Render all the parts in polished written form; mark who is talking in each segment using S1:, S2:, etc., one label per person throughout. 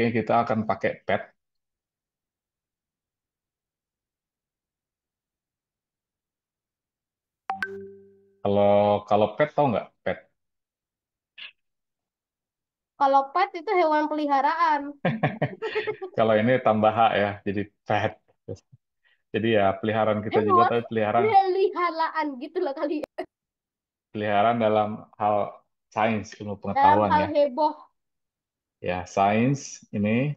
S1: Oke, kita akan pakai pet. Kalau kalau pet tahu nggak pet?
S2: Kalau pet itu hewan peliharaan.
S1: Kalau ini tambah H ya, jadi pet. Jadi ya peliharaan kita juga,
S2: Hewan
S1: tapi
S2: peliharaan gitu lah kali ya.
S1: peliharaan dalam hal sains, ilmu
S2: Dalam
S1: pengetahuan
S2: hal
S1: ya.
S2: heboh.
S1: Ya, sains ini,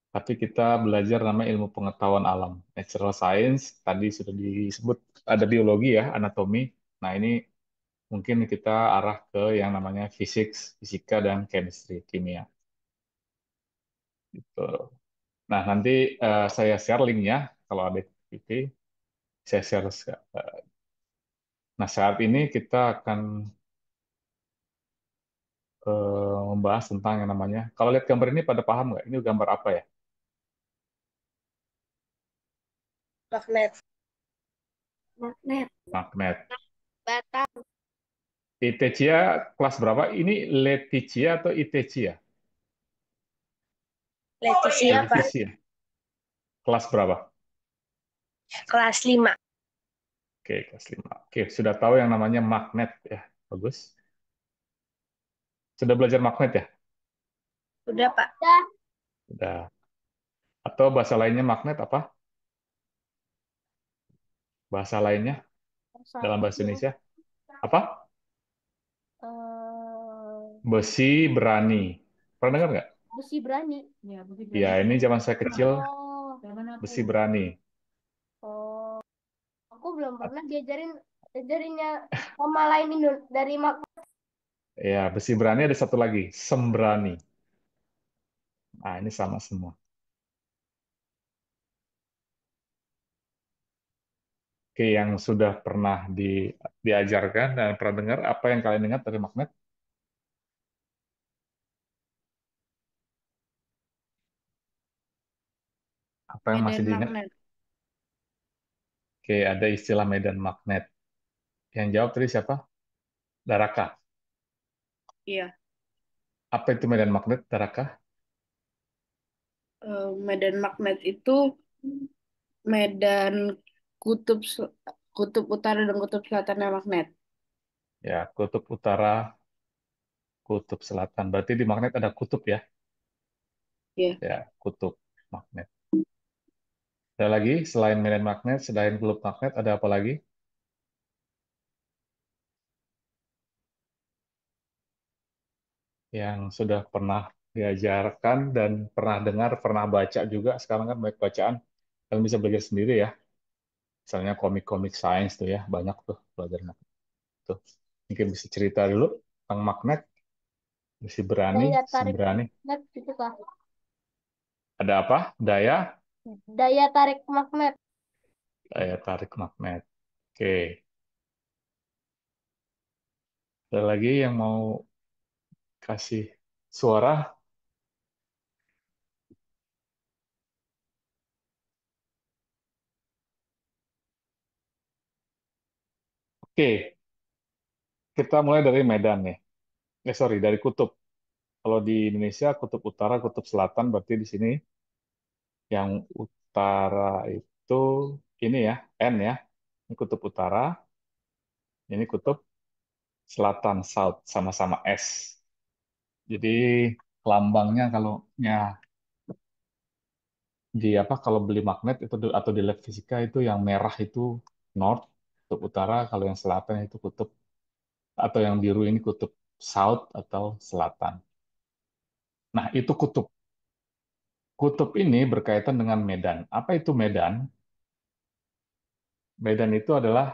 S1: tapi kita belajar namanya ilmu pengetahuan alam. Natural science, tadi sudah disebut ada biologi ya, anatomi. Nah, ini mungkin kita arah ke yang namanya fisika, dan chemistry, kimia. Gitu. Nah, nanti saya share linknya kalau ada PT, saya share. Nah, saat ini kita akan membahas tentang yang namanya, kalau lihat gambar ini pada paham nggak? Ini gambar apa ya?
S2: Magnet. Magnet.
S1: Magnet.
S2: Bata.
S1: Itecia kelas berapa? Ini Leticia atau Itecia?
S2: Leticia, Pak.
S1: Leticia. Kelas berapa?
S2: Kelas 5.
S1: Oke, kelas 5. Oke, sudah tahu yang namanya magnet ya. Bagus. Sudah belajar magnet ya?
S2: Udah, Pak. Udah.
S1: Sudah. Atau bahasa lainnya magnet apa? Bahasa lainnya dalam bahasa
S2: Satu.
S1: Indonesia apa? Besi berani. Pernah dengar nggak?
S2: Besi berani. Ya, besi
S1: Ya,
S2: berani.
S1: ini zaman saya kecil,
S2: Oh,
S1: besi
S2: bagaimanapun.
S1: berani.
S2: Oh, aku belum pernah diajarinnya sama lain dari mak.
S1: Ya, besi berani ada satu lagi, sembrani. Nah, ini sama semua. Oke, yang sudah pernah diajarkan dan pernah dengar, apa yang kalian ingat dari magnet? Apa yang masih
S2: Medan
S1: diingat?
S2: magnet.
S1: Oke, ada istilah medan magnet. Yang jawab tadi siapa? Daraka.
S2: Iya.
S1: Apa itu medan magnet, Daraka?
S2: Medan magnet itu medan kutub sel- kutub utara dan kutub selatan magnet.
S1: Ya, kutub utara, kutub selatan. Berarti di magnet ada kutub ya?
S2: Iya.
S1: Ya, kutub magnet. Ada lagi, selain medan magnet, selain kutub magnet, ada apa lagi? Yang sudah pernah diajarkan dan pernah dengar, pernah baca juga. Sekarang kan banyak bacaan. Kalian bisa belajar sendiri ya. Misalnya komik-komik sains tuh ya, banyak tuh belajar magnet. Tuh. Mungkin bisa cerita dulu tentang magnet, besi berani,
S2: Daya tarik
S1: sembrani.
S2: magnet gitu kah?
S1: Ada apa?
S2: Daya tarik magnet.
S1: Daya tarik magnet. Oke. Ada lagi yang mau kasih suara? Oke, kita mulai dari Medan nih. Sorry, dari kutub. Kalau di Indonesia, kutub utara, kutub selatan, berarti di sini yang utara itu ini ya, N ya. Ini kutub utara, ini kutub selatan, South, sama-sama S. Jadi lambangnya kalau ya di apa kalau beli magnet itu atau di lab fisika itu yang merah itu North, kutub utara, kalau yang selatan itu kutub atau yang biru ini kutub South atau selatan. Nah, itu kutub. Kutub ini berkaitan dengan medan. Apa itu medan? Medan itu adalah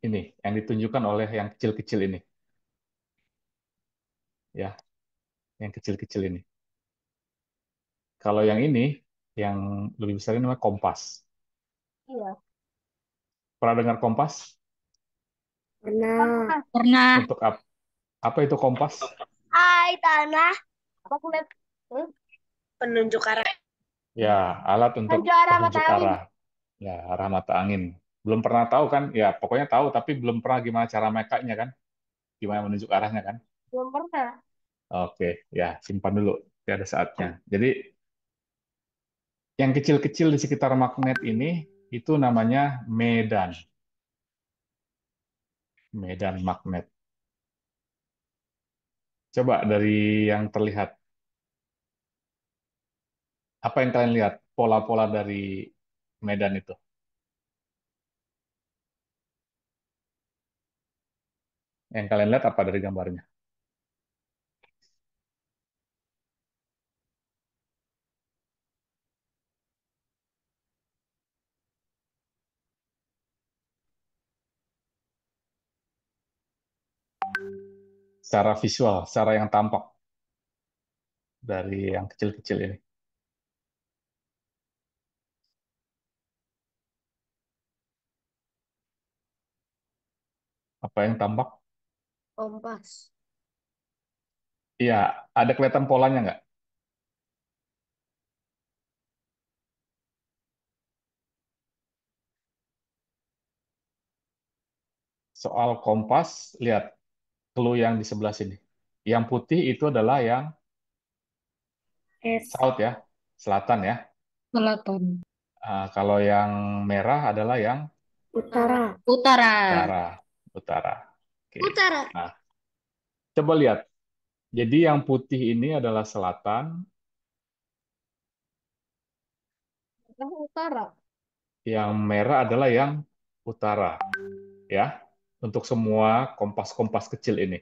S1: ini yang ditunjukkan oleh yang kecil-kecil ini, ya, yang kecil-kecil ini. Kalau yang ini, yang lebih besar ini namanya kompas.
S2: Iya.
S1: Pernah dengar kompas?
S2: Pernah. Pernah.
S1: Untuk apa itu kompas?
S2: Hai tanah. Apa aku lihat? Penunjuk arah.
S1: Ya, alat untuk
S2: Menuju arah mata
S1: penunjuk
S2: angin.
S1: arah. Ya, arah mata angin. Belum pernah tahu kan? Ya, pokoknya tahu, tapi belum pernah gimana cara makanya kan? Gimana menunjuk arahnya kan?
S2: Belum pernah.
S1: Oke, ya simpan dulu. Ya, ada saatnya. Jadi yang kecil-kecil di sekitar magnet ini itu namanya medan, medan magnet. Coba dari yang terlihat, apa yang kalian lihat? Pola-pola dari medan itu. Yang kalian lihat apa dari gambarnya? Secara visual, secara yang tampak dari yang kecil-kecil ini. Apa yang tampak?
S2: Kompas.
S1: Iya, ada kelihatan polanya nggak? Soal kompas, lihat clue yang di sebelah sini. Yang putih itu adalah yang
S2: Es.
S1: south ya, selatan ya.
S2: Selatan.
S1: Kalau yang merah adalah yang
S2: Utara. Utara.
S1: utara, utara. Oke.
S2: Utara.
S1: Nah, coba lihat. Jadi yang putih ini adalah selatan,
S2: Utara.
S1: yang merah adalah yang utara, ya. Untuk semua kompas-kompas kecil ini,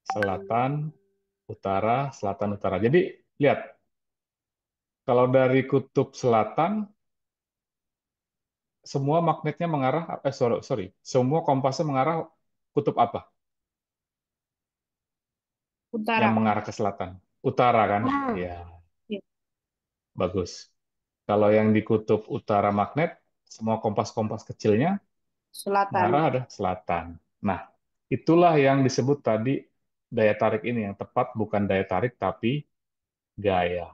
S1: selatan, utara, selatan, utara. Jadi lihat, kalau dari kutub selatan, semua magnetnya mengarah, sorry, sorry, semua kompasnya mengarah kutub apa? Yang
S2: Utara.
S1: mengarah ke selatan, utara kan?
S2: Ah.
S1: Ya,
S2: Ya.
S1: bagus. Kalau yang di kutub utara magnet, semua kompas-kompas kecilnya
S2: Selatan.
S1: mengarah ada selatan. Nah, itulah yang disebut tadi daya tarik ini yang tepat bukan daya tarik tapi gaya.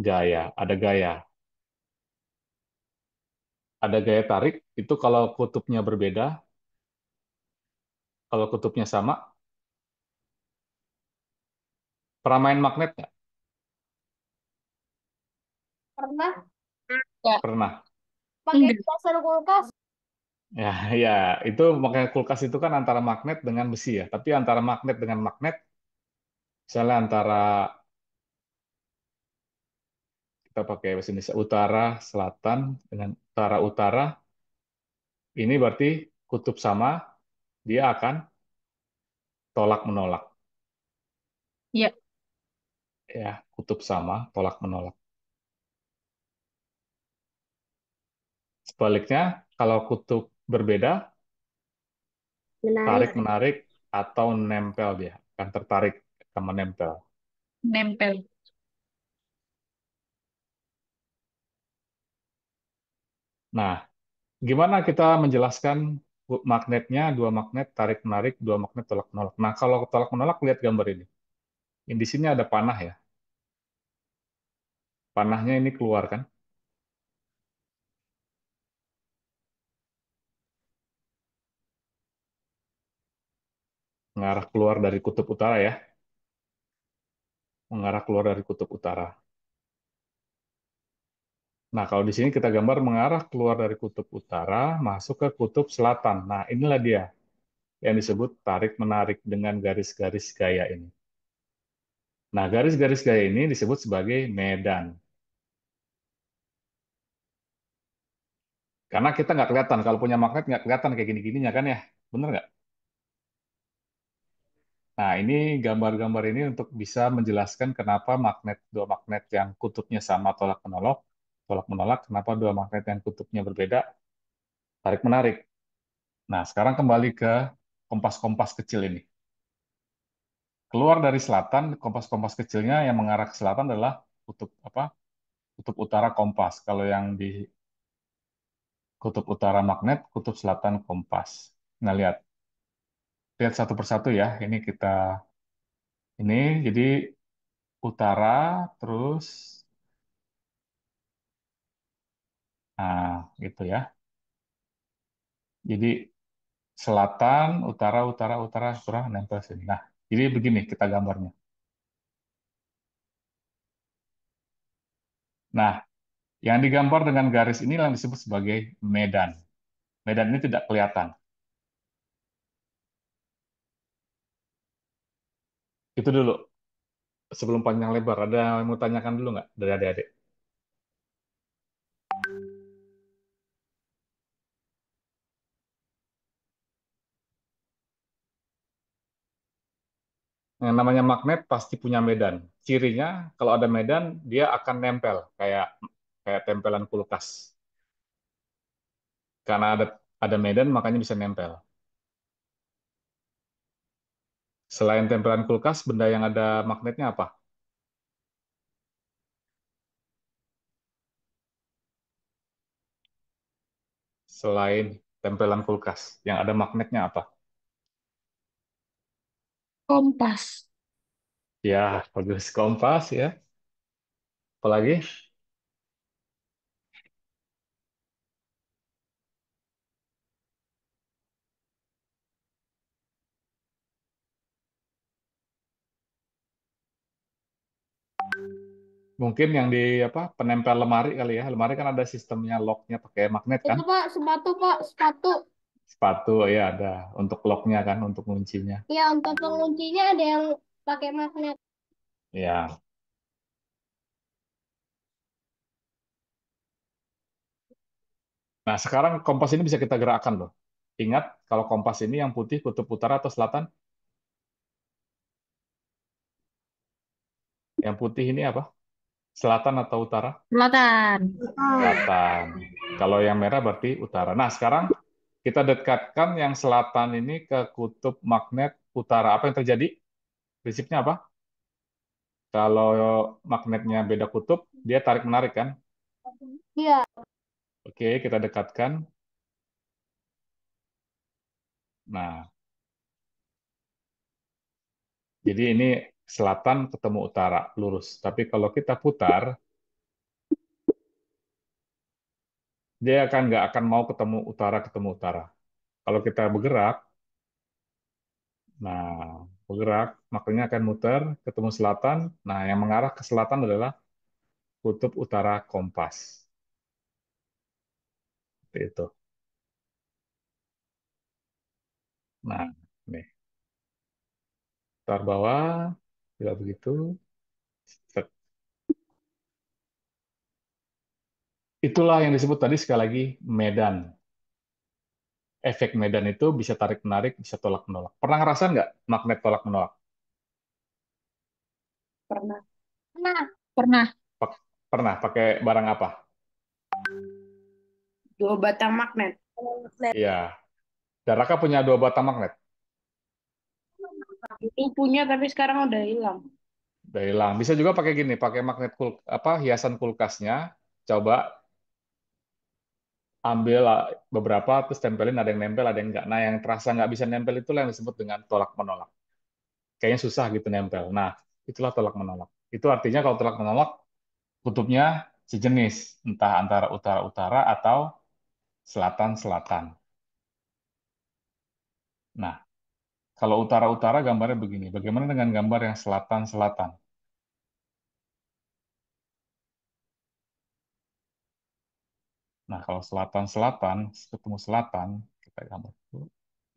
S1: Gaya, ada gaya. Ada gaya tarik itu kalau kutubnya berbeda, kalau kutubnya sama. Pernah main magnet nggak?
S2: Pernah? Ya.
S1: Pernah.
S2: Pakai dasar kulkas.
S1: Ya, ya, itu makanya kulkas itu kan antara magnet dengan besi ya. Tapi antara magnet dengan magnet, misalnya antara kita pakai bahasa Indonesia utara, selatan dengan utara-utara, ini berarti kutub sama, dia akan tolak menolak.
S2: Ya.
S1: Ya, kutub sama, tolak menolak. Sebaliknya, kalau kutub berbeda, tarik
S2: Menarik.
S1: menarik atau nempel dia, akan tertarik sama nempel.
S2: Nempel.
S1: Nah, gimana kita menjelaskan magnetnya, dua magnet, tarik menarik, dua magnet, tolak menolak. Nah, kalau tolak menolak, lihat gambar ini. Di sini ada panah ya. Panahnya ini keluar kan, mengarah keluar dari kutub utara ya, mengarah keluar dari kutub utara. Nah, kalau di sini kita gambar mengarah keluar dari kutub utara, masuk ke kutub selatan. Nah, inilah dia yang disebut tarik-menarik dengan garis-garis gaya ini. Nah, garis-garis gaya ini disebut sebagai medan. Karena kita nggak kelihatan, kalau punya magnet nggak kelihatan kayak gini-gininya kan ya, bener nggak? Nah, ini gambar-gambar ini untuk bisa menjelaskan kenapa magnet, dua magnet yang kutubnya sama tolak menolak, kenapa dua magnet yang kutubnya berbeda, tarik-menarik. Nah, sekarang kembali ke kompas-kompas kecil ini. Keluar dari selatan, kompas-kompas kecilnya yang mengarah ke selatan adalah kutub apa? Kutub utara kompas. Kalau yang di kutub utara magnet, kutub selatan kompas. Nah, lihat, lihat satu persatu ya. Ini jadi utara, terus, nah, gitu ya. Jadi selatan, utara, utara, utara, utara, nempel sini. Nah, jadi begini kita gambarnya. Nah, yang digambar dengan garis ini yang disebut sebagai medan. Medan ini tidak kelihatan. Itu dulu. Sebelum panjang lebar, ada yang mau tanyakan dulu nggak dari adik-adik? Yang namanya magnet pasti punya medan. Cirinya kalau ada medan dia akan nempel kayak kayak tempelan kulkas. Karena ada medan makanya bisa nempel. Selain tempelan kulkas, benda yang ada magnetnya apa? Selain tempelan kulkas, yang ada magnetnya apa?
S2: Kompas.
S1: Ya, bagus kompas ya. Apalagi? Mungkin yang di apa? Penempel lemari kali ya. Lemari kan ada sistemnya locknya pakai magnet kan?
S2: Itu Pak, sepatu Pak, sepatu.
S1: Sepatu ya ada untuk locknya kan, untuk kuncinya.
S2: Ya, untuk penguncinya ada yang pakai magnet.
S1: Ya. Nah, sekarang kompas ini bisa kita gerakkan loh. Ingat, kalau kompas ini yang putih kutub utara atau selatan? Yang putih ini apa? Selatan atau utara?
S2: Selatan.
S1: Selatan. Kalau yang merah berarti utara. Nah, sekarang kita dekatkan yang selatan ini ke kutub magnet utara. Apa yang terjadi? Prinsipnya apa? Kalau magnetnya beda kutub, dia tarik-menarik kan?
S2: Iya.
S1: Oke, kita dekatkan. Nah, jadi ini selatan ketemu utara, lurus. Tapi kalau kita putar, dia akan nggak akan mau ketemu utara. Kalau kita bergerak, nah bergerak, makanya akan muter ketemu selatan. Nah, yang mengarah ke selatan adalah kutub utara kompas. Seperti itu. Nah, nih, putar bawah, bila begitu. Set. Itulah yang disebut tadi sekali lagi medan. Efek medan itu bisa tarik-menarik, bisa tolak-menolak. Pernah ngerasain nggak magnet tolak-menolak?
S2: Pernah. Pernah. Pernah.
S1: Pernah pakai barang apa?
S2: Dua batang magnet. Magnet.
S1: Iya. Dan Raka punya dua batang magnet.
S2: Itu punya tapi sekarang udah hilang.
S1: Udah hilang. Bisa juga pakai gini, pakai magnet apa hiasan kulkasnya. Coba ambil beberapa terus tempelin, ada yang nempel, ada yang enggak. Nah, yang terasa nggak bisa nempel itulah yang disebut dengan tolak menolak. Kayaknya susah gitu nempel. Nah, itulah tolak menolak. Itu artinya kalau tolak menolak kutubnya sejenis, entah antara utara-utara atau selatan-selatan. Nah, kalau utara-utara gambarnya begini. Bagaimana dengan gambar yang selatan-selatan? Nah, kalau selatan-selatan, ketemu selatan, kita gambar dulu.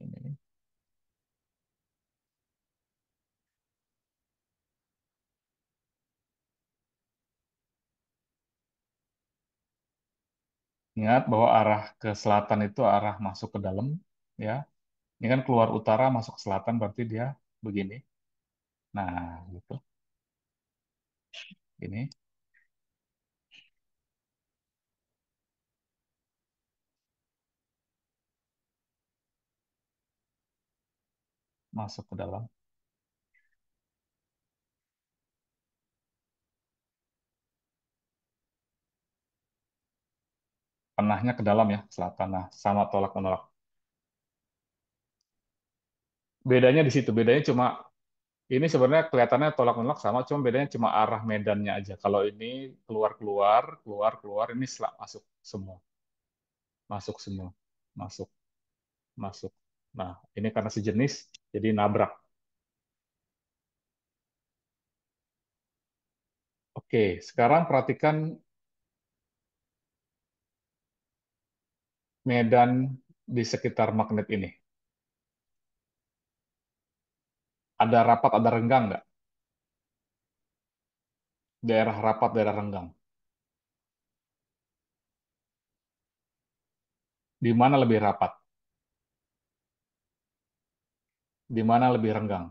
S1: Ini. Ingat bahwa arah ke selatan itu arah masuk ke dalam, ya. Ini kan keluar utara masuk ke selatan, berarti dia begini. Nah, gitu. Ini masuk ke dalam. Panahnya ke dalam ya, selatan. Nah, sama tolak menolak. Bedanya di situ. Bedanya cuma ini sebenarnya kelihatannya tolak menolak sama, cuma bedanya cuma arah medannya aja. Kalau ini keluar keluar keluar keluar, ini masuk semua, masuk semua, masuk masuk. Nah, ini karena sejenis, jadi nabrak. Oke, sekarang perhatikan medan di sekitar magnet ini. Ada rapat, ada renggang nggak? Daerah rapat, daerah renggang. Di mana lebih rapat? Di mana lebih renggang?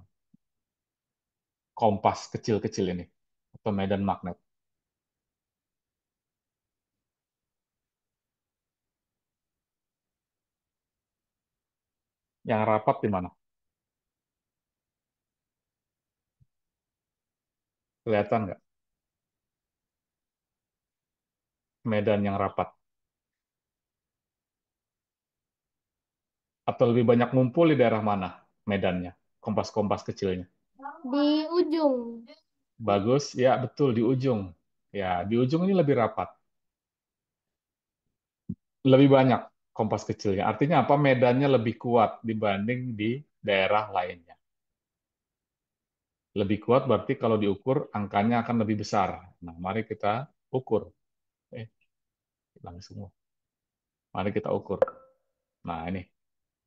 S1: Kompas kecil-kecil ini. Atau medan magnet. Yang rapat di mana? Kelihatan nggak? Medan yang rapat. Atau lebih banyak ngumpul di daerah mana medannya? Kompas-kompas kecilnya.
S2: Di ujung.
S1: Bagus, ya betul di ujung. Ya, di ujung ini lebih rapat. Lebih banyak kompas kecilnya. Artinya apa? Medannya lebih kuat dibanding di daerah lainnya. Lebih kuat berarti kalau diukur angkanya akan lebih besar. Nah, mari kita ukur. Eh, hilang semua. Mari kita ukur. Nah, ini.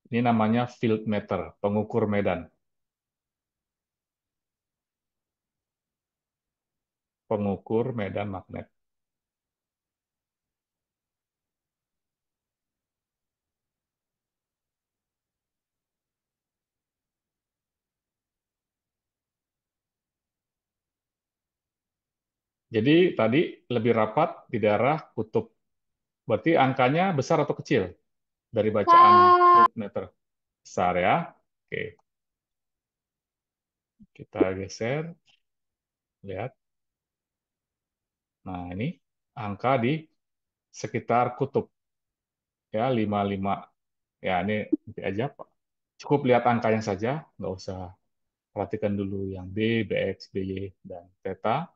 S1: Ini namanya field meter, pengukur medan. Pengukur medan magnet. Jadi tadi lebih rapat di daerah kutub. Berarti angkanya besar atau kecil dari bacaan field meter? Besar ya. Oke, kita geser. Lihat. Nah, ini angka di sekitar kutub. Ya, 55. Ya, ini nanti aja, Pak. Cukup lihat angkanya saja, nggak usah perhatikan dulu yang B, BX, BY, dan theta.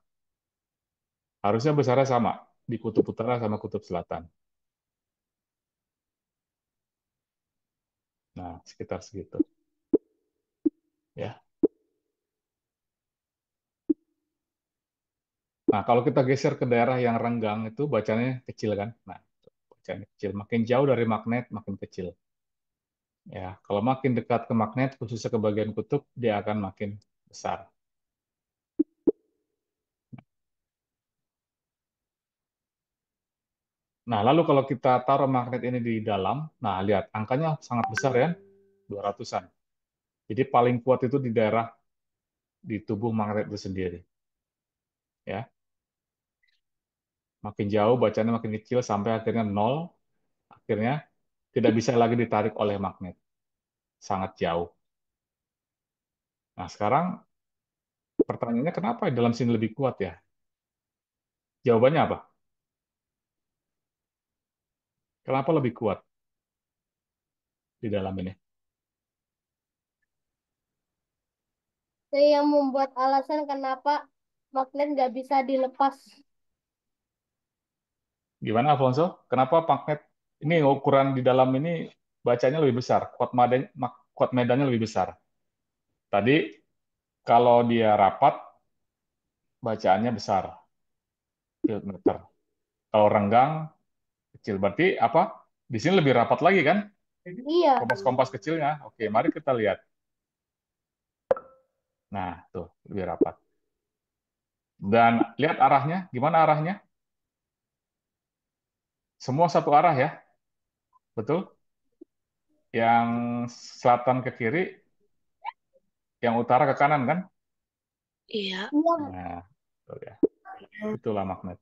S1: Harusnya besarnya sama di kutub utara sama kutub selatan. Nah, sekitar segitu. Ya. Nah, kalau kita geser ke daerah yang renggang itu bacanya kecil kan? Nah, bacanya kecil. Makin jauh dari magnet, makin kecil. Ya, kalau makin dekat ke magnet, khususnya ke bagian kutub, dia akan makin besar. Nah, lalu kalau kita taruh magnet ini di dalam, nah lihat angkanya sangat besar ya, 200-an. Jadi paling kuat itu di daerah di tubuh magnet itu sendiri, ya. Makin jauh bacanya makin kecil sampai akhirnya nol, akhirnya tidak bisa lagi ditarik oleh magnet, sangat jauh. Nah, sekarang pertanyaannya kenapa di dalam sini lebih kuat ya? Jawabannya apa? Kenapa lebih kuat di dalam ini?
S2: Saya yang membuat alasan kenapa magnet nggak bisa dilepas.
S1: Gimana, Alfonso? Kenapa magnet ini ukuran di dalam ini bacanya lebih besar, kuat medannya lebih besar? Tadi kalau dia rapat, bacaannya besar, field meter. Kalau renggang, kecil. Berarti apa? Di sini lebih rapat lagi kan?
S2: Iya.
S1: Kompas-kompas kecilnya. Oke, mari kita lihat. Nah, tuh, lebih rapat. Dan lihat arahnya, gimana arahnya? Semua satu arah ya, betul? Yang selatan ke kiri, yang utara ke kanan kan?
S2: Iya. Iya.
S1: Nah, betul ya. Itulah magnet.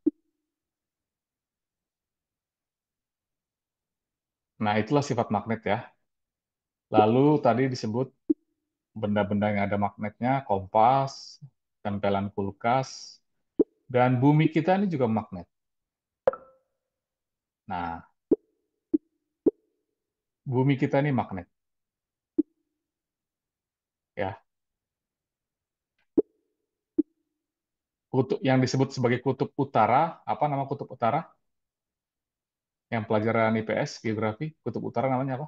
S1: Nah, itulah sifat magnet ya. Lalu tadi disebut benda-benda yang ada magnetnya, kompas, tempelan kulkas, dan bumi kita ini juga magnet. Nah, bumi kita ini magnet, ya. Kutub yang disebut sebagai kutub utara, apa nama kutub utara? Yang pelajaran IPS, geografi, kutub utara namanya apa?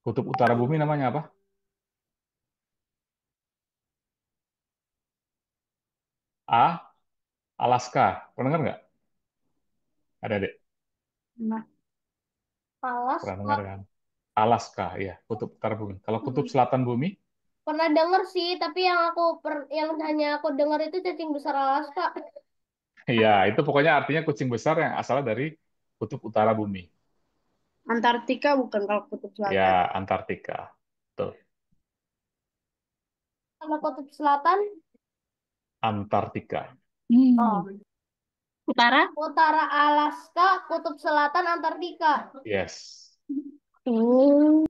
S1: Kutub utara bumi namanya apa? A. Alaska. Pernah dengar nggak? Ada deh.
S2: Nah, Palas
S1: Pernah dengar
S2: Kak.
S1: kan? Alaska, ya. Kutub utara bumi. Kalau kutub selatan bumi,
S2: Pernah denger sih, tapi yang hanya aku dengar itu cacing besar Alaska.
S1: ya itu pokoknya artinya kucing besar yang asalnya dari kutub utara bumi.
S2: Antartika bukan kalau kutub selatan.
S1: Ya, Antartika. Tuh,
S2: Kalau kutub selatan,
S1: Antartika.
S2: oh, utara? Utara Alaska, kutub selatan Antartika.
S1: Yes,
S2: Oh.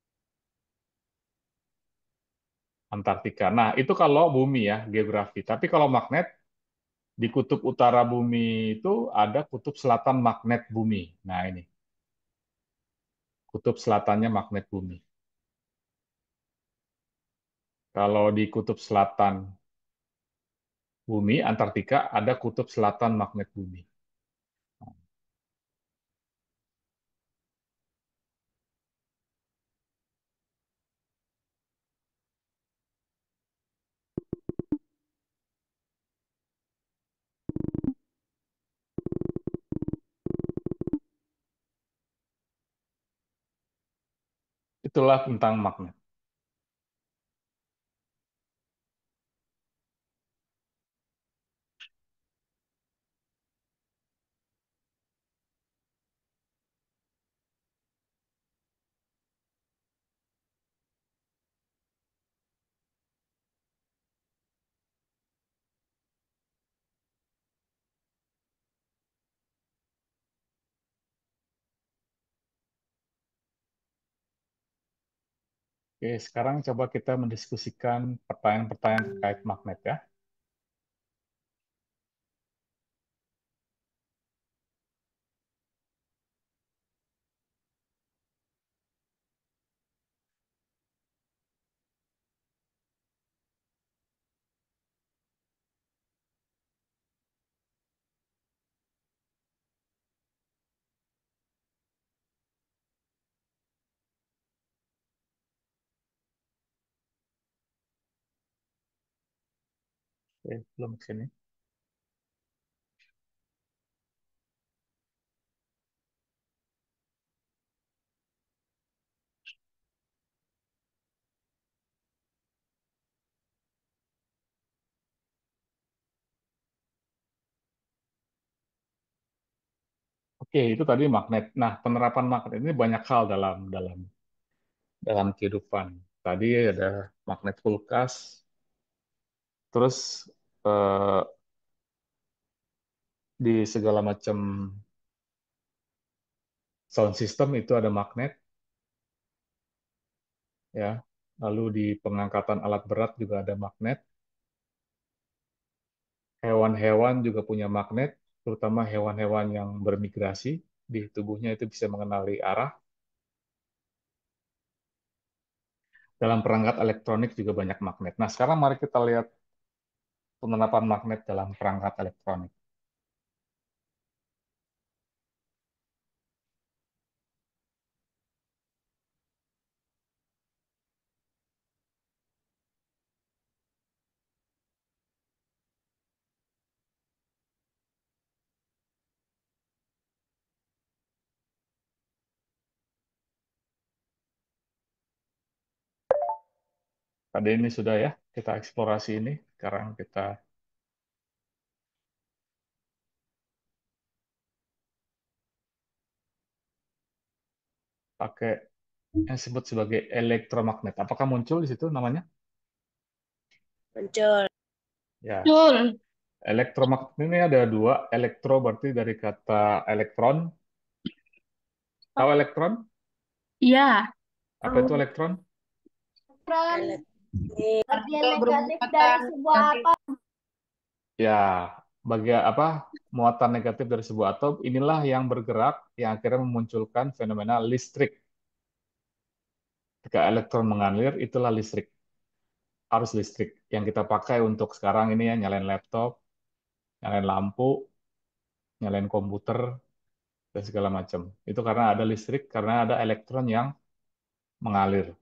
S1: Antartika. Nah, itu kalau bumi ya, geografi. Tapi kalau magnet, di kutub utara bumi itu ada kutub selatan magnet bumi. Nah, ini kutub selatannya magnet bumi. Kalau di kutub selatan bumi, Antartika, ada kutub selatan magnet bumi. Itulah tentang magnet. Oke, sekarang coba kita mendiskusikan pertanyaan-pertanyaan terkait magnet ya. Oke, belum ke sini. Oke, itu tadi magnet. Nah, penerapan magnet ini banyak hal dalam dalam dalam kehidupan. Tadi ada magnet kulkas, terus eh, di segala macam sound system itu ada magnet, ya. Lalu di pengangkatan alat berat juga ada magnet. Hewan-hewan juga punya magnet, terutama hewan-hewan yang bermigrasi. Di tubuhnya itu bisa mengenali arah. Dalam perangkat elektronik juga banyak magnet. Nah, sekarang mari kita lihat penerapan magnet dalam perangkat elektronik. Tadi ini sudah ya, kita eksplorasi ini. Sekarang kita pakai yang disebut sebagai elektromagnet. Apakah muncul di situ namanya?
S2: Muncul.
S1: Ya,
S2: Betul.
S1: elektromagnet ini ada dua. Elektro berarti dari kata elektron. Tahu elektron?
S2: Iya.
S1: Apa itu elektron?
S2: Elektron. Bagian negatif dari sebuah atom.
S1: Ya, bagian apa? Muatan negatif dari sebuah atom inilah yang bergerak yang akhirnya memunculkan fenomena listrik. Ketika elektron mengalir, itulah listrik, arus listrik yang kita pakai untuk sekarang ini ya, nyalain laptop, nyalain lampu, nyalain komputer, dan segala macam. Itu karena ada listrik, karena ada elektron yang mengalir.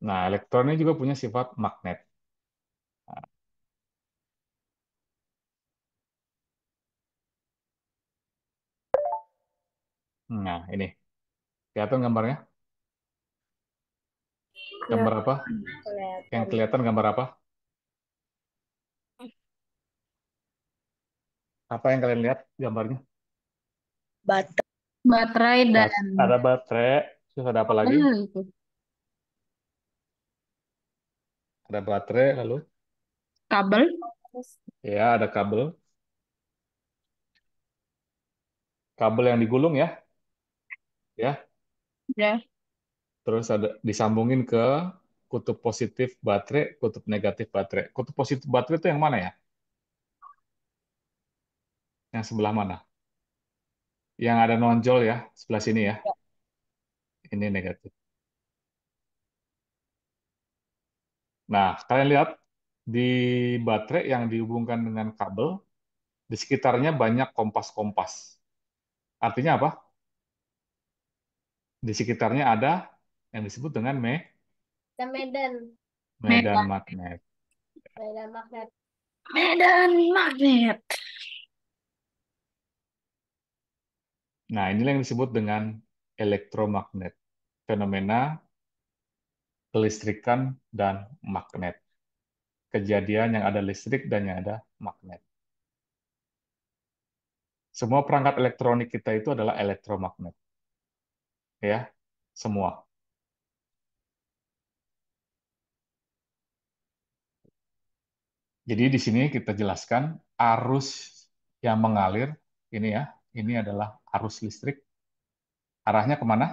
S1: Nah, elektron ini juga punya sifat magnet. Nah, ini kelihatan gambarnya? Gambar apa? Yang
S2: Kelihatan.
S1: kelihatan gambar apa? Apa yang kalian lihat gambarnya?
S2: Baterai. Baterai dan
S1: Ada baterai, terus ada apa lagi?
S2: kabel itu.
S1: Ada baterai, lalu
S2: Kabel.
S1: ya ada kabel, kabel yang digulung ya, ya.
S2: Ya.
S1: Terus ada disambungin ke kutub positif baterai, kutub negatif baterai. Kutub positif baterai itu yang mana ya? Yang sebelah mana? Yang ada nonjol ya, sebelah sini ya. Ini negatif. Nah, kalian lihat di baterai yang dihubungkan dengan kabel, di sekitarnya banyak kompas-kompas. Artinya apa? Di sekitarnya ada yang disebut dengan
S2: Medan.
S1: medan
S2: Medan.
S1: magnet.
S2: Medan magnet. Medan magnet.
S1: Nah, inilah yang disebut dengan elektromagnet. Fenomena kelistrikan dan magnet. Kejadian yang ada listrik dan yang ada magnet. Semua perangkat elektronik kita itu adalah elektromagnet, ya. Semua. Jadi di sini kita jelaskan arus yang mengalir ini ya. Ini adalah arus listrik. Arahnya kemana?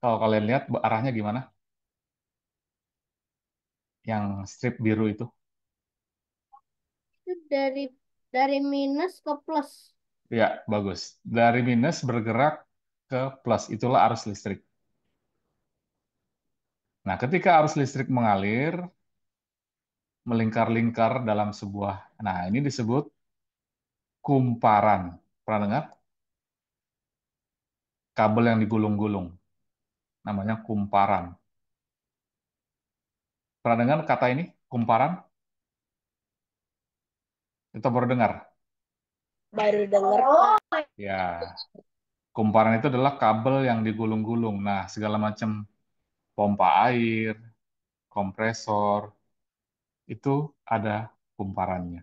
S1: Kalau kalian lihat arahnya gimana? Yang strip biru itu.
S2: Itu dari minus ke plus.
S1: Ya, bagus. Dari minus bergerak ke plus. Itulah arus listrik. Nah, ketika arus listrik mengalir, melingkar-lingkar dalam sebuah, nah ini disebut kumparan. Pernah dengar? Kabel yang digulung-gulung. Namanya kumparan. Pernah dengar kata ini? Kumparan? Kita baru dengar.
S2: Baru dengar. Oh.
S1: Ya, kumparan itu adalah kabel yang digulung-gulung. Nah, segala macam pompa air, kompresor, itu ada kumparannya.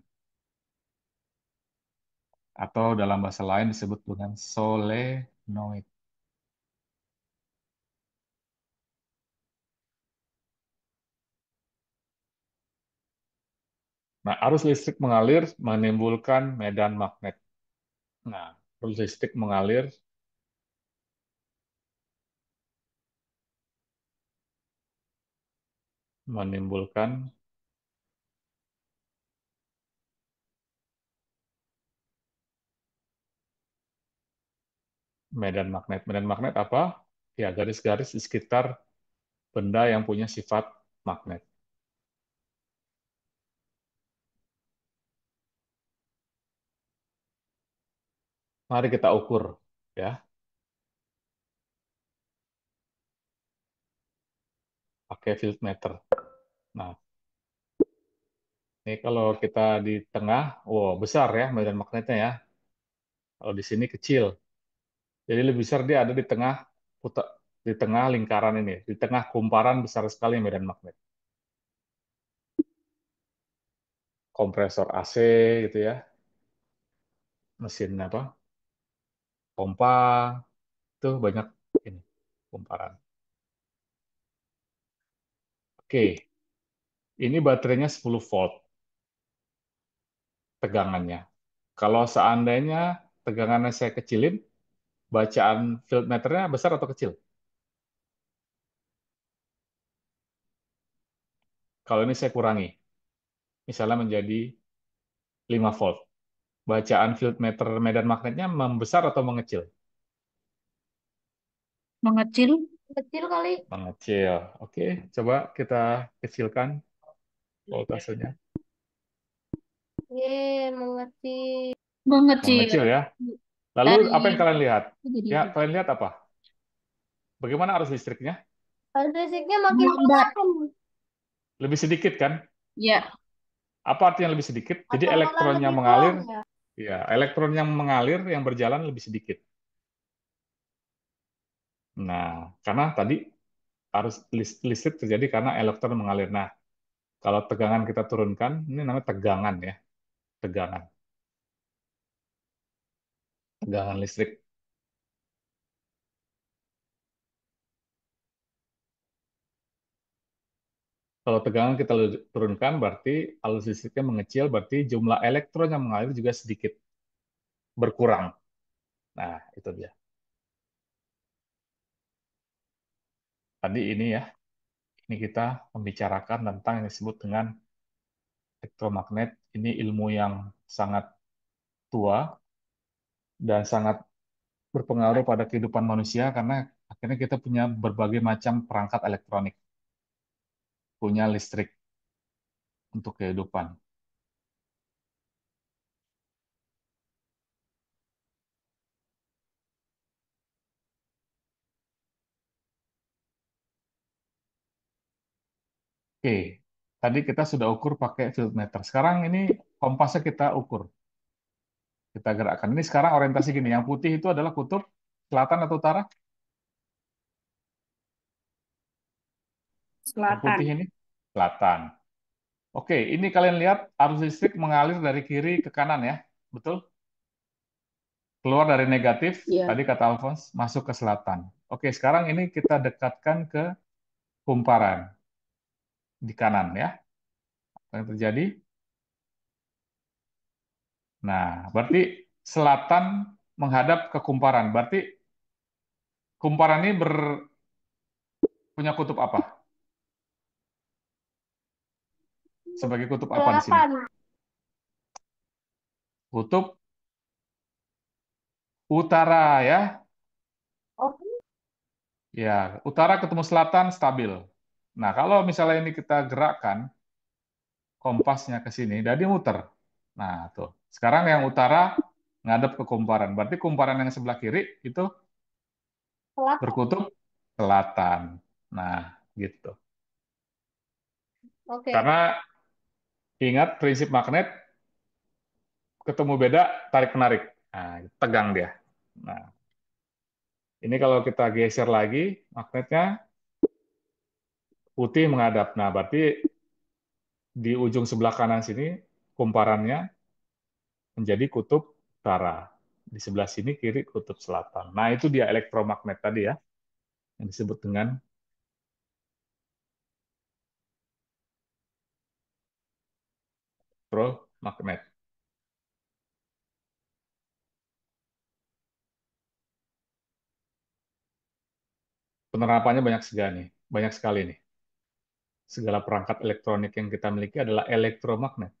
S1: Atau dalam bahasa lain disebut dengan solenoid. Nah, arus listrik mengalir menimbulkan medan magnet. Nah, arus listrik mengalir menimbulkan medan magnet. Medan magnet apa? Ya, garis-garis di sekitar benda yang punya sifat magnet. Mari kita ukur, ya, pakai voltmeter. Nah, ini kalau kita di tengah, wow, besar ya medan magnetnya ya. Kalau di sini kecil. Jadi lebih besar dia ada di tengah di tengah lingkaran ini, di tengah kumparan besar sekali medan magnet. Kompresor AC gitu ya, mesin apa? Pompa itu banyak ini kumparan. Oke, ini baterainya 10 volt tegangannya. Kalau seandainya tegangannya saya kecilin, bacaan voltmeternya besar atau kecil? Kalau ini saya kurangi, misalnya menjadi 5 volt. Bacaan voltmeter medan magnetnya membesar atau mengecil?
S2: Mengecil. Kecil kali.
S1: Mengecil. Oke, coba kita kecilkan voltasenya.
S2: Mengecil. Mengecil.
S1: Mengecil ya. Lalu
S2: Dari
S1: apa yang kalian lihat?
S2: jadi
S1: Ya,
S2: itu.
S1: kalian lihat apa? Bagaimana arus listriknya?
S2: Arus listriknya makin pelan.
S1: Lebih sedikit kan?
S2: Ya.
S1: Apa artinya lebih sedikit? Jadi
S2: Atau malah
S1: elektron yang
S2: lebih
S1: mengalir,
S2: pelan ya?
S1: ya, elektron yang mengalir yang berjalan lebih sedikit. Nah, karena tadi arus listrik terjadi karena elektron mengalir. Nah, kalau tegangan kita turunkan, ini namanya tegangan ya, tegangan, tegangan listrik. Kalau tegangan kita turunkan, berarti arus listriknya mengecil, berarti jumlah elektron yang mengalir juga sedikit berkurang. Nah, itu dia. Tadi ini ya, ini kita membicarakan tentang yang disebut dengan elektromagnet. Ini ilmu yang sangat tua dan sangat berpengaruh pada kehidupan manusia karena akhirnya kita punya berbagai macam perangkat elektronik, punya listrik untuk kehidupan. Oke, tadi kita sudah ukur pakai voltmeter. Sekarang ini kompasnya kita ukur, kita gerakkan. Ini sekarang orientasi gini, yang putih itu adalah kutub selatan atau utara? Yang
S2: Selatan.
S1: putih ini selatan. Oke, ini kalian lihat arus listrik mengalir dari kiri ke kanan ya, betul? Keluar dari negatif,
S2: Iya.
S1: tadi kata Alphonse, masuk ke selatan. Oke, sekarang ini kita dekatkan ke kumparan di kanan ya. Apa yang terjadi? Nah, berarti selatan menghadap ke kumparan. Berarti kumparan ini punya kutub apa? Sebagai kutub apa di sini?
S2: Selatan.
S1: Kutub utara ya.
S2: Oh,
S1: Ya, utara ketemu selatan stabil. Nah, kalau misalnya ini kita gerakkan kompasnya ke sini, jadi muter. Nah, tuh. Sekarang yang utara ngadep ke kumparan. Berarti kumparan yang sebelah kiri itu
S2: selatan.
S1: berkutub selatan. Nah, gitu.
S2: Oke.
S1: Karena ingat prinsip magnet, ketemu beda, tarik-menarik. Nah, tegang dia. Nah, ini kalau kita geser lagi, magnetnya putih menghadap. Nah, berarti di ujung sebelah kanan sini, kumparannya menjadi kutub utara. Di sebelah sini kiri kutub selatan. Nah, itu dia elektromagnet tadi ya, yang disebut dengan elektromagnet. Penerapannya banyak sekali nih. Segala perangkat elektronik yang kita miliki adalah elektromagnet.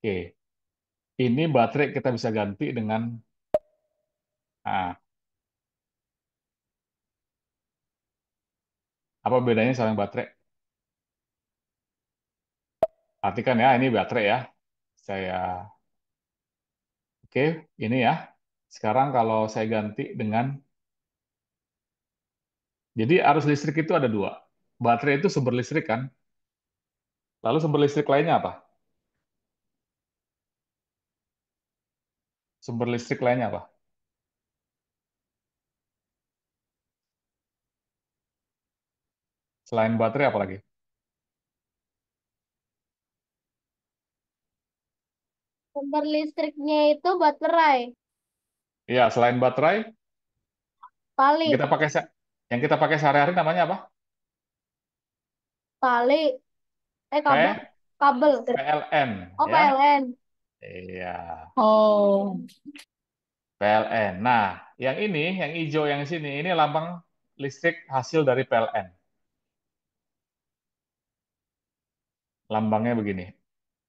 S1: Oke, ini baterai kita bisa ganti dengan apa bedanya sama baterai? Artikan ya, ini baterai ya. Saya oke, ini ya. Sekarang kalau saya ganti dengan jadi arus listrik itu ada dua. Baterai itu sumber listrik kan? Lalu sumber listrik lainnya apa? Sumber listrik lainnya apa? Selain baterai apa lagi?
S2: Sumber listriknya itu baterai.
S1: Iya, selain baterai yang
S2: Tali.
S1: kita pakai yang kita pakai sehari-hari namanya apa?
S2: Tali. Kabel.
S1: P
S2: Kabel.
S1: PLN
S2: Oh,
S1: ya.
S2: PLN.
S1: Iya,
S2: Oh.
S1: PLN. Nah, yang ini, yang hijau yang sini, ini lambang listrik hasil dari PLN. Lambangnya begini.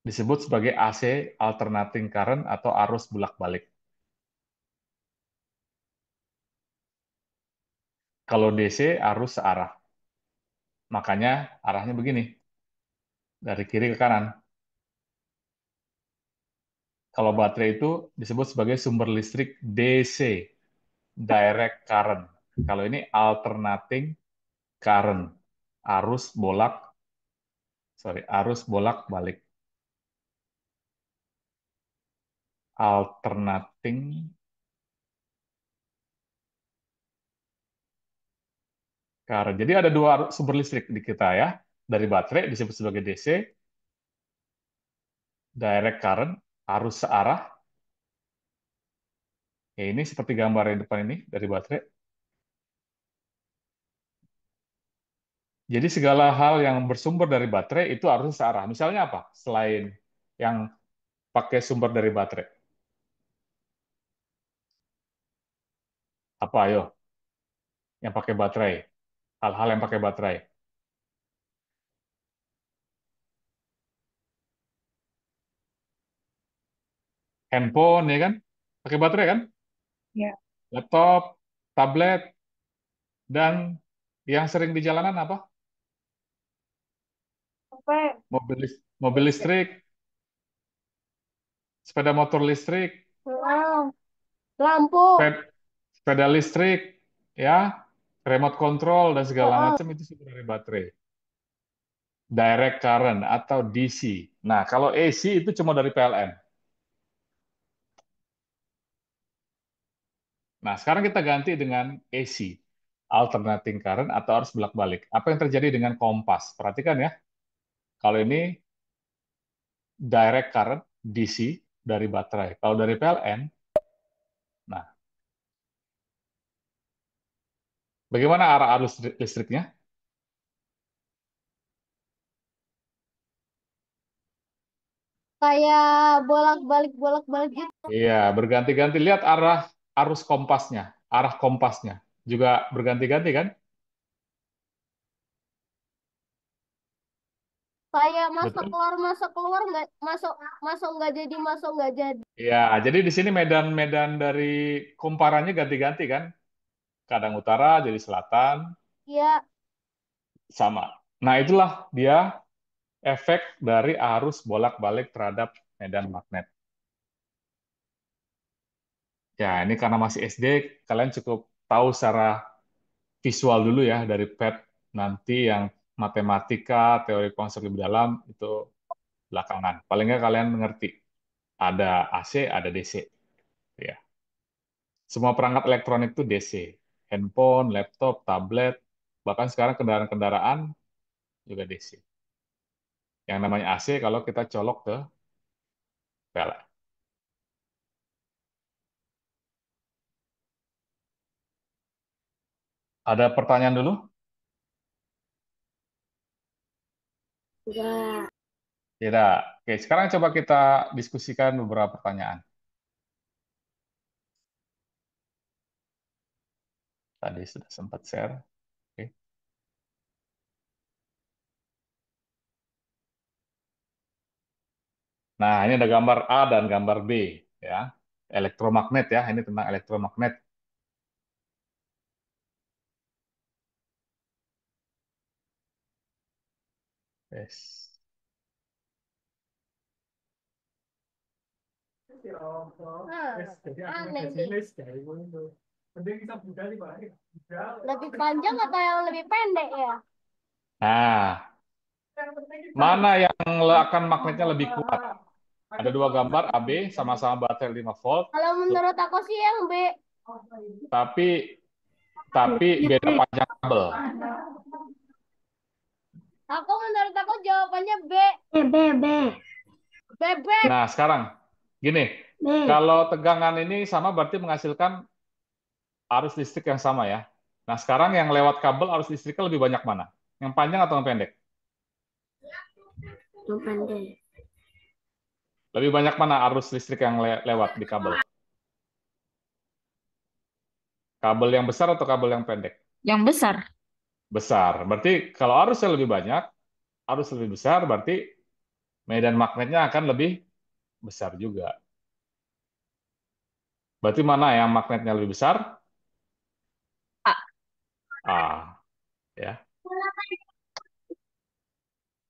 S1: Disebut sebagai AC, alternating current atau arus bolak-balik. Kalau DC arus searah. Makanya arahnya begini, dari kiri ke kanan. Kalau baterai itu disebut sebagai sumber listrik DC, direct current. Kalau ini alternating current, arus bolak, arus bolak balik. Alternating current. Jadi ada dua sumber listrik di kita ya. Dari baterai disebut sebagai DC, direct current, arus searah. Ya, ini seperti gambar yang depan ini dari baterai. Jadi segala hal yang bersumber dari baterai itu arusnya searah. Misalnya apa? Selain yang pakai sumber dari baterai. Apa ayo? Yang pakai baterai. Hal-hal yang pakai baterai. Handphone ya kan? Pakai baterai kan?
S2: Ya.
S1: Laptop, tablet, dan yang sering di jalanan apa?
S2: Sampai
S1: Mobil listrik, sepeda motor listrik,
S2: lampu.
S1: sepeda, sepeda listrik, ya, remote control dan segala
S2: Heeh.
S1: macam itu sumber dari baterai. Direct current atau DC. Nah, kalau AC itu cuma dari PLN. Nah, sekarang kita ganti dengan AC, alternating current atau arus bolak-balik. Apa yang terjadi dengan kompas? Perhatikan ya. Kalau ini direct current DC dari baterai. Kalau dari PLN, nah, bagaimana arah arus listriknya?
S2: Kayak bolak-balik gitu.
S1: Iya, berganti-ganti. Lihat arah arus kompasnya, arah kompasnya juga berganti-ganti kan?
S2: Kayak
S1: Betul?
S2: masuk keluar nggak masuk masuk nggak jadi masuk nggak jadi.
S1: Iya, jadi di sini medan-medan dari kumparannya ganti-ganti kan? Kadang utara jadi selatan,
S2: Iya.
S1: sama. Nah, itulah dia efek dari arus bolak-balik terhadap medan magnet. Ya, ini karena masih SD, kalian cukup tahu secara visual dulu ya dari PET. Nanti yang matematika, teori konsep lebih dalam itu belakangan. Paling nggak kalian mengerti. Ada AC, ada DC. Ya. Semua perangkat elektronik itu DC. Handphone, laptop, tablet, bahkan sekarang kendaraan-kendaraan juga DC. Yang namanya AC kalau kita colok ke PLN. Ada pertanyaan dulu?
S2: Enggak.
S1: Tidak. Oke, sekarang coba kita diskusikan beberapa pertanyaan. Tadi sudah sempat share. Oke. Nah, ini ada gambar A dan gambar B, ya. Elektromagnet ya, ini tentang elektromagnet. Yes.
S2: Aneh nih. Lebih panjang atau yang lebih pendek ya?
S1: Nah, mana yang akan magnetnya lebih kuat? Ada dua gambar AB sama-sama baterai 5 volt,
S2: Kalau menurut aku sih yang B.
S1: tapi beda panjang kabel.
S2: Menurut aku jawabannya B. B, B. Bebek.
S1: Nah, sekarang gini,
S2: B.
S1: kalau tegangan ini sama berarti menghasilkan arus listrik yang sama ya. Nah, sekarang yang lewat kabel arus listriknya lebih banyak mana? Yang panjang atau yang pendek?
S2: Yang pendek.
S1: Lebih banyak mana arus listrik yang lewat di kabel? Kabel yang besar atau kabel yang pendek?
S2: Yang besar.
S1: Besar. Berarti kalau arusnya lebih banyak, arus lebih besar, berarti medan magnetnya akan lebih besar juga. Berarti mana yang magnetnya lebih besar?
S2: A.
S1: A, ya.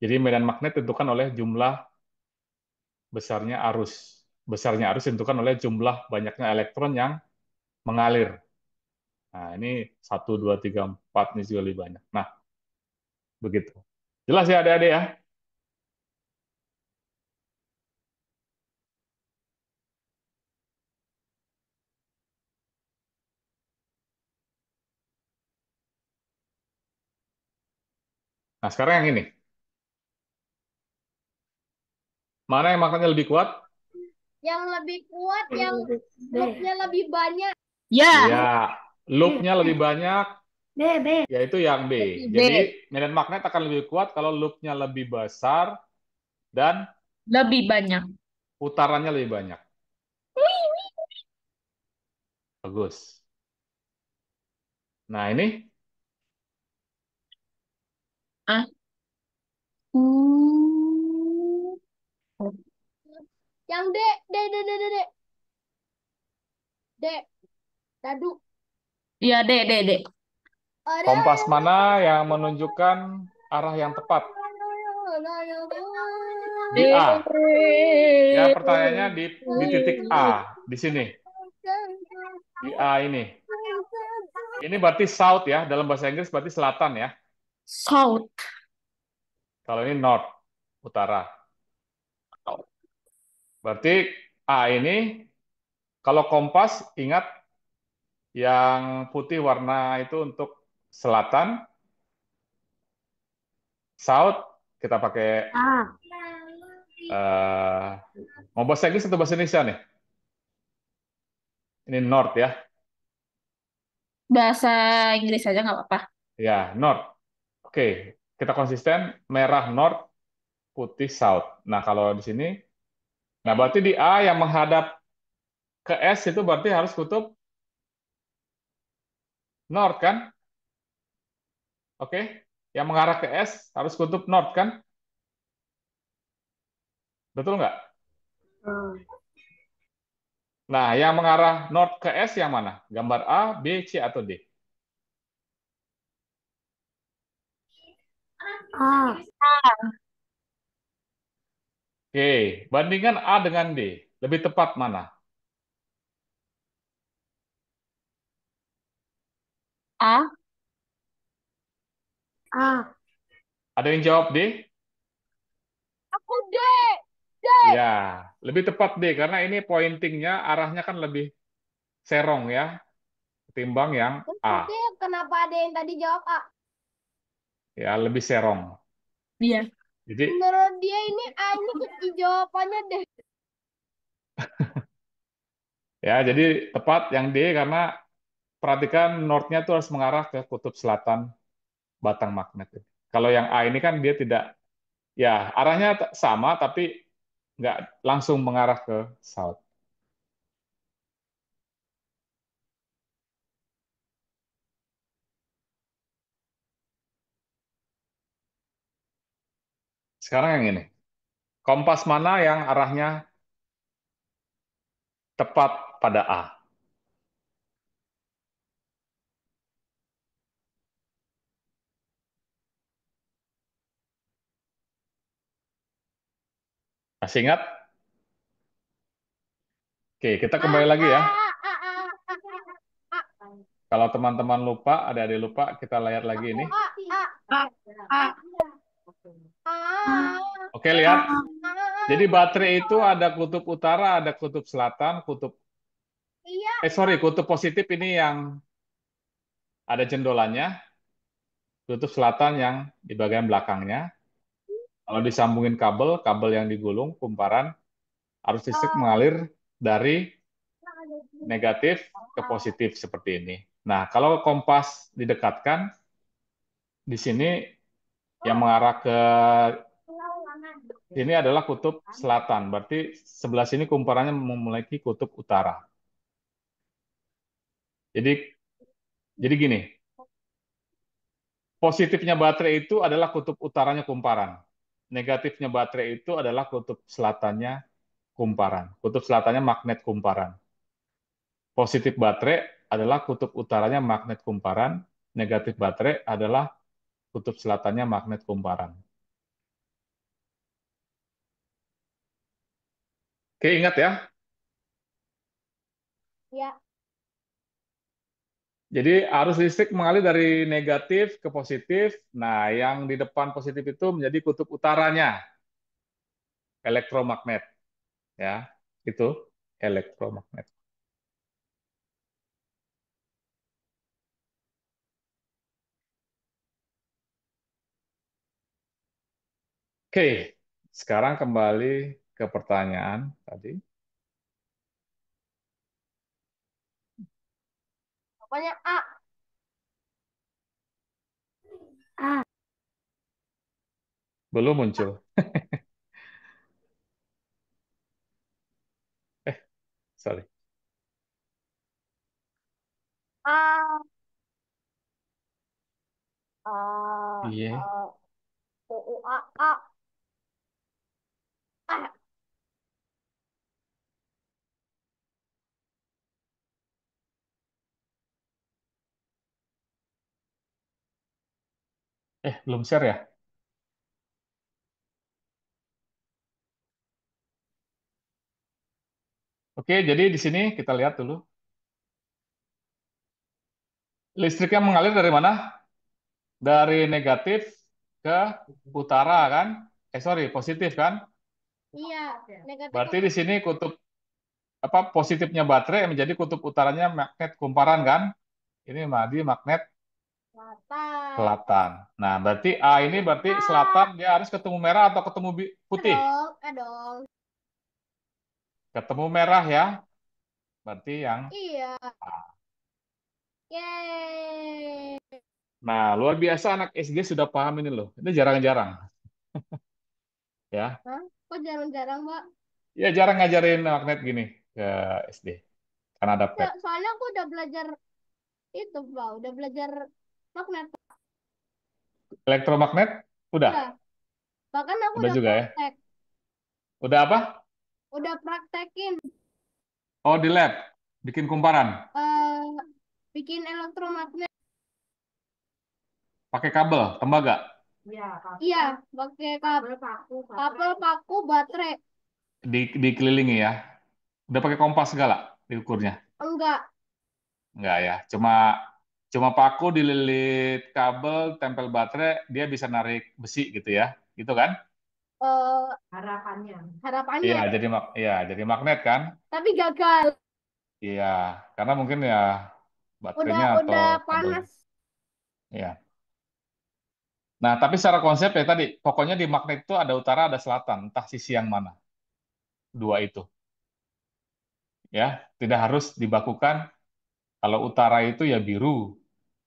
S1: Jadi medan magnet ditentukan oleh jumlah besarnya arus. besarnya arus ditentukan oleh jumlah banyaknya elektron yang mengalir. Nah, ini satu, 2, 3, 4 ini juga lebih banyak. Nah, begitu. Jelas ya adik-adik ya? Nah, sekarang yang ini. Mana yang makannya lebih kuat?
S2: Yang lebih kuat, yang loopnya lebih banyak. Ya.
S1: Iya, loopnya lebih banyak,
S2: B, B.
S1: yaitu yang B.
S2: Berarti B.
S1: Jadi, medan magnet akan lebih kuat kalau loopnya lebih besar dan
S2: Lebih banyak.
S1: putarannya lebih banyak. Bagus. Nah, ini
S2: Ah. Hmm. Yang D, D, D, D, D, D, D, dadu. Iya, D, D, D. Ada
S1: kompas
S2: yang
S1: mana yang menunjukkan arah yang tepat? Di A. Ya, pertanyaannya di titik A, di sini. Di A ini. Ini berarti south ya, dalam bahasa Inggris berarti selatan ya.
S2: South.
S1: Kalau ini north, utara. Berarti A ini, kalau kompas, ingat yang putih warna itu untuk selatan, south, kita pakai
S2: Ah.
S1: eh mau bahasa Inggris atau bahasa Indonesia nih? Ini north ya.
S2: Bahasa Inggris aja nggak apa-apa.
S1: Ya, north. Oke, kita konsisten, merah north, putih south. Nah, kalau di sini, nah berarti di A yang menghadap ke S itu berarti harus kutub north kan? Oke, yang mengarah ke S harus kutub north kan? Betul nggak?
S2: Hmm.
S1: Nah, yang mengarah north ke S yang mana? Gambar A, B, C, atau D?
S2: Ah.
S1: Oke, bandingkan A dengan D. Lebih tepat mana?
S2: A. A.
S1: Ada yang jawab D?
S2: Aku D. D.
S1: Ya, lebih tepat D, karena ini pointingnya arahnya kan lebih serong ya, ketimbang yang
S2: Terus
S1: A.
S2: tadi kenapa ada yang tadi jawab A?
S1: Ya, lebih serong.
S2: Iya.
S1: Jadi,
S2: Menurut dia ini A ini jawabannya D.
S1: ya, jadi tepat yang D karena perhatikan north-nya tuh harus mengarah ke kutub selatan batang magnet. Kalau yang A ini kan dia tidak, ya arahnya sama tapi nggak langsung mengarah ke south. Sekarang yang ini, kompas mana yang arahnya tepat pada A? Masih ingat? Oke, kita
S2: A,
S1: kembali lagi
S2: A,
S1: ya.
S2: A, A, A, A, A.
S1: Kalau teman-teman lupa, ada lupa, kita lihat lagi
S2: Aku
S1: ini.
S2: A, A, A, A,
S1: Oke, lihat. Jadi
S2: A.
S1: baterai itu ada kutub utara, ada kutub selatan,
S2: Iya.
S1: sorry, kutub positif ini yang ada jendolannya, kutub selatan yang di bagian belakangnya. Kalau disambungin kabel, kabel yang digulung, kumparan, arus listrik mengalir dari negatif ke positif seperti ini. Nah, kalau kompas didekatkan, di sini yang mengarah ke sini adalah kutub selatan. Berarti sebelah sini kumparannya memiliki kutub utara. Jadi jadi gini, positifnya baterai itu adalah kutub utaranya kumparan. Negatifnya baterai itu adalah kutub selatannya kumparan. Kutub selatannya magnet kumparan. Positif baterai adalah kutub utaranya magnet kumparan. Negatif baterai adalah kutub selatannya magnet kumparan. Oke, ingat ya.
S2: Ya.
S1: Jadi arus listrik mengalir dari negatif ke positif. Nah, yang di depan positif itu menjadi kutub utaranya, elektromagnet, ya. Itu elektromagnet. Oke, sekarang kembali ke pertanyaan tadi.
S2: Pokoknya A. A.
S1: Belum muncul. Eh, sorry.
S2: A. A.
S1: Iya.
S2: A. O. O. A. A. A.
S1: Belum share ya? Oke, jadi di sini kita lihat dulu. Listriknya mengalir dari mana? Dari negatif ke utara kan? Sorry, positif kan?
S2: Iya, negatif
S1: Berarti
S2: apa?
S1: di sini kutub apa positifnya baterai menjadi kutub utaranya magnet kumparan kan? Ini di magnet
S2: Selatan.
S1: selatan. Nah, berarti A ini berarti selatan
S2: A.
S1: dia harus ketemu merah atau ketemu
S2: A
S1: putih?
S2: dong, A dong.
S1: Ketemu merah ya. Berarti yang
S2: Iya.
S1: A.
S2: Yeay.
S1: Nah, luar biasa anak SD sudah paham ini loh. Ini jarang-jarang ya.
S2: Hah? Kok jarang-jarang, Mbak?
S1: Ya jarang ngajarin magnet gini ke SD. Karena ada pet.
S2: Soalnya aku udah belajar itu, Mbak. Udah belajar magnet.
S1: Elektromagnet udah,
S2: Udah. Bahkan aku
S1: udah
S2: udah
S1: juga ya.
S2: praktek.
S1: Udah apa?
S2: Udah praktekin
S1: Oh, di lab bikin kumparan.
S2: eh bikin elektromagnet.
S1: Pakai kabel, tembaga.
S2: Iya, pakai kabel paku, baterai.
S1: Dikelilingi ya. Udah pakai kompas segala diukurnya.
S2: Enggak.
S1: Enggak ya. Cuma cuma paku dililit kabel, tempel baterai, dia bisa narik besi gitu ya. Gitu kan?
S2: eh harapannya.
S1: Iya,
S2: Harapannya.
S1: jadi magnet kan?
S2: Tapi gagal.
S1: Iya, karena mungkin ya
S2: Udah
S1: baterainya atau
S2: udah
S1: kabel.
S2: panas.
S1: Ya. Nah, tapi secara konsep ya tadi, pokoknya di magnet itu ada utara, ada selatan, entah sisi yang mana. Dua itu. Ya, tidak harus dibakukan. Kalau utara itu ya biru,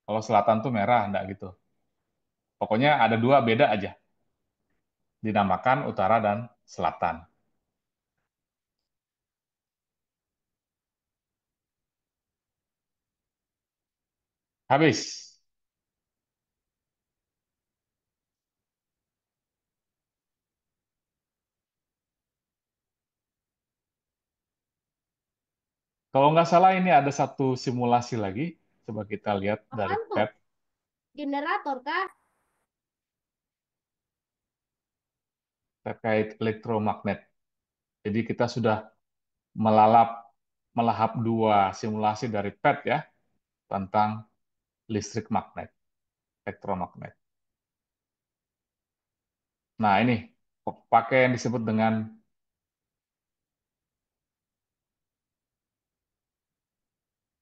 S1: kalau selatan tuh merah, enggak gitu. Pokoknya ada dua beda aja. Dinamakan utara dan selatan. Habis. Kalau nggak salah ini ada satu simulasi lagi. Coba kita lihat dari
S2: Apaan tuh?
S1: pet
S2: Generator kah?
S1: terkait elektromagnet. Jadi kita sudah melalap, melahap dua simulasi dari pet ya tentang listrik magnet, elektromagnet. Nah ini pakai yang disebut dengan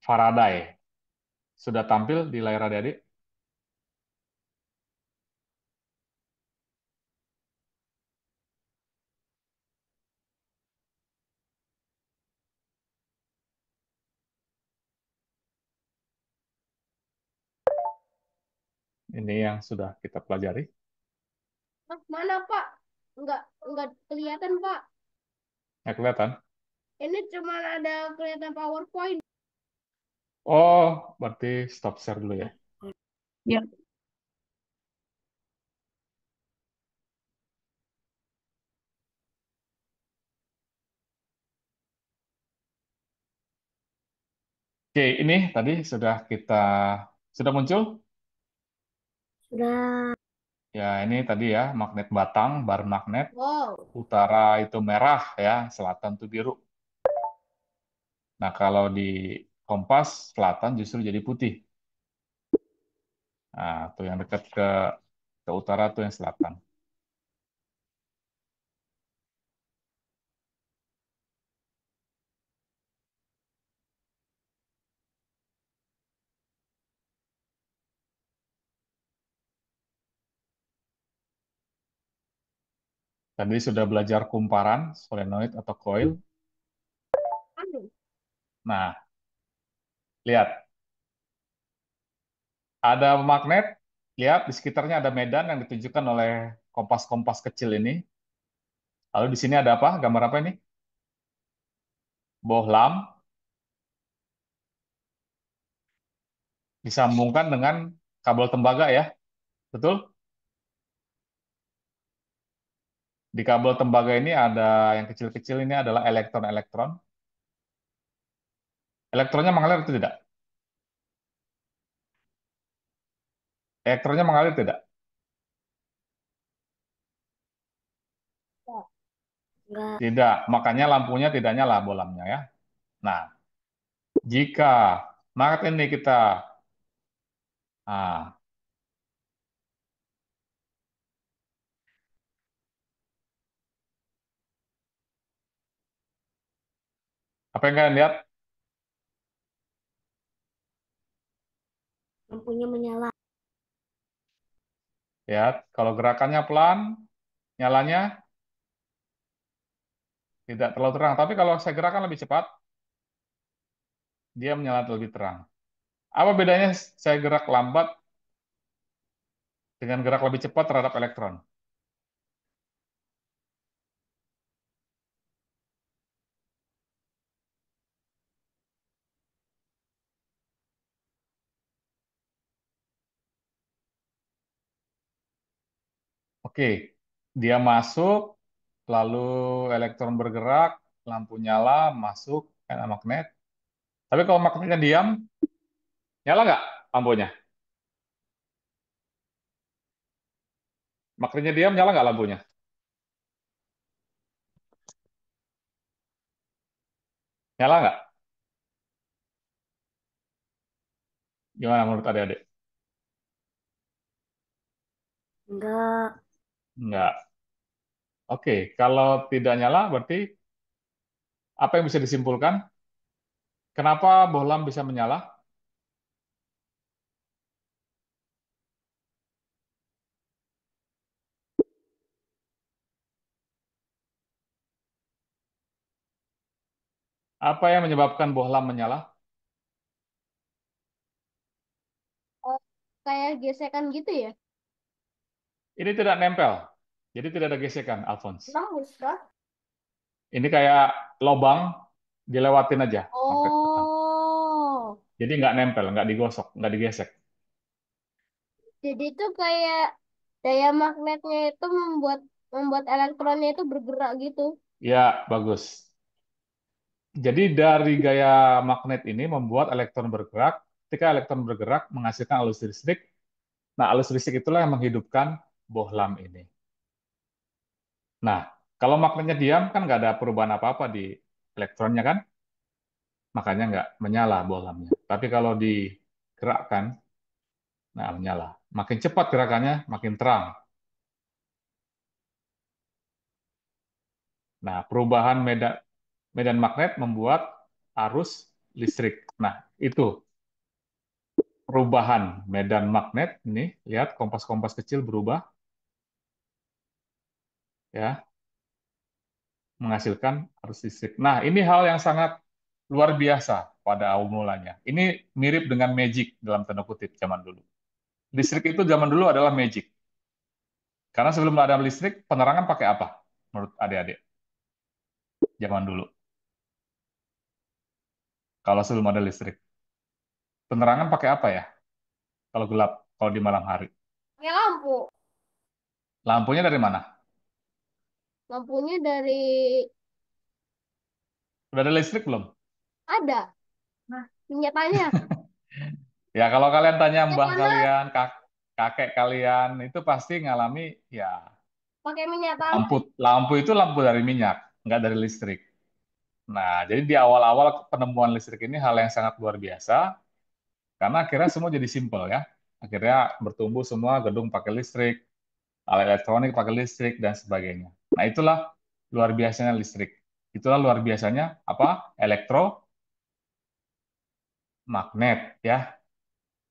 S1: Faraday. Sudah tampil di layar adik-adik? Ini yang sudah kita pelajari.
S2: Hah, mana, Pak? Enggak kelihatan, Pak.
S1: Nggak kelihatan?
S2: Ini cuma ada kelihatan PowerPoint.
S1: Oh, berarti stop share dulu ya.
S2: Ya.
S1: Oke, ini tadi sudah muncul.
S2: Sudah.
S1: Ya, ini tadi ya magnet batang, bar magnet.
S2: Wow.
S1: Utara itu merah ya, selatan itu biru. Nah, kalau di kompas selatan justru jadi putih. Nah, tuh yang dekat ke utara tuh yang selatan. Tadi sudah belajar kumparan, solenoid atau coil.
S2: Aduh.
S1: Nah, lihat, ada magnet, lihat di sekitarnya ada medan yang ditunjukkan oleh kompas-kompas kecil ini. Lalu di sini ada apa? Gambar apa ini? Bohlam disambungkan dengan kabel tembaga ya. Betul? Di kabel tembaga ini ada yang kecil-kecil ini adalah elektron-elektron. Elektronnya mengalir atau tidak? Elektronnya mengalir tidak?
S2: Enggak.
S1: Tidak. Makanya lampunya tidak nyala bohlamnya ya. Nah, jika magnet ini kita ah, apa yang kalian lihat?
S2: Lampunya menyala.
S1: Ya, kalau gerakannya pelan, nyalanya tidak terlalu terang. Tapi kalau saya gerakan lebih cepat, dia menyala lebih terang. Apa bedanya saya gerak lambat dengan gerak lebih cepat terhadap elektron? Oke, dia masuk, lalu elektron bergerak, lampu nyala, masuk, kena magnet. Tapi kalau magnetnya diam, nyala nggak lampunya? Magnetnya diam, nyala nggak lampunya? Nyala nggak? Gimana menurut adik-adik?
S2: Enggak.
S1: Nggak. Oke, kalau tidak nyala, berarti apa yang bisa disimpulkan? Kenapa bohlam bisa menyala? Apa yang menyebabkan bohlam menyala?
S2: Oh, kayak gesekan gitu ya?
S1: Ini tidak nempel, jadi tidak ada gesekan, Alphonse.
S2: Nembus kah?
S1: Ini kayak lobang, dilewatin aja sampai ke petang.
S2: Oh,
S1: Jadi nggak nempel, nggak digosok, nggak digesek.
S2: jadi itu kayak daya magnetnya itu membuat membuat elektronnya itu bergerak gitu.
S1: Ya, bagus. Jadi dari gaya magnet ini membuat elektron bergerak. Ketika elektron bergerak menghasilkan arus listrik. Nah, arus listrik itulah yang menghidupkan bohlam ini. Nah, kalau magnetnya diam kan nggak ada perubahan apa-apa di elektronnya kan, makanya nggak menyala bohlamnya. Tapi kalau digerakkan, nah menyala. Makin cepat gerakannya, makin terang. Nah, perubahan medan medan magnet membuat arus listrik. Nah, itu perubahan medan magnet ini, lihat kompas-kompas kecil berubah ya, menghasilkan arus listrik. Nah, ini hal yang sangat luar biasa pada awal mulanya. Ini mirip dengan magic dalam tanda kutip zaman dulu. Listrik itu zaman dulu adalah magic. Karena sebelum ada listrik, penerangan pakai apa? Menurut adik-adik zaman dulu. Kalau sebelum ada listrik, penerangan pakai apa ya? Kalau gelap, kalau di malam hari.
S2: Pakai lampu.
S1: Lampunya dari mana?
S2: Lampunya dari
S1: Udah ada listrik belum?
S2: ada. Nah, nyatanya.
S1: Ya, kalau kalian tanya mbah
S2: Nyatanya
S1: kalian, kakek kalian, itu pasti ngalami ya
S2: pakai minyak tanah.
S1: lampu lampu itu lampu dari minyak, nggak dari listrik. Nah, jadi di awal-awal penemuan listrik ini hal yang sangat luar biasa, karena akhirnya semua jadi simpel ya. Akhirnya bertumbuh semua gedung pakai listrik, alat elektronik pakai listrik, dan sebagainya. Nah, itulah luar biasanya listrik. Itulah luar biasanya apa? Elektromagnet ya,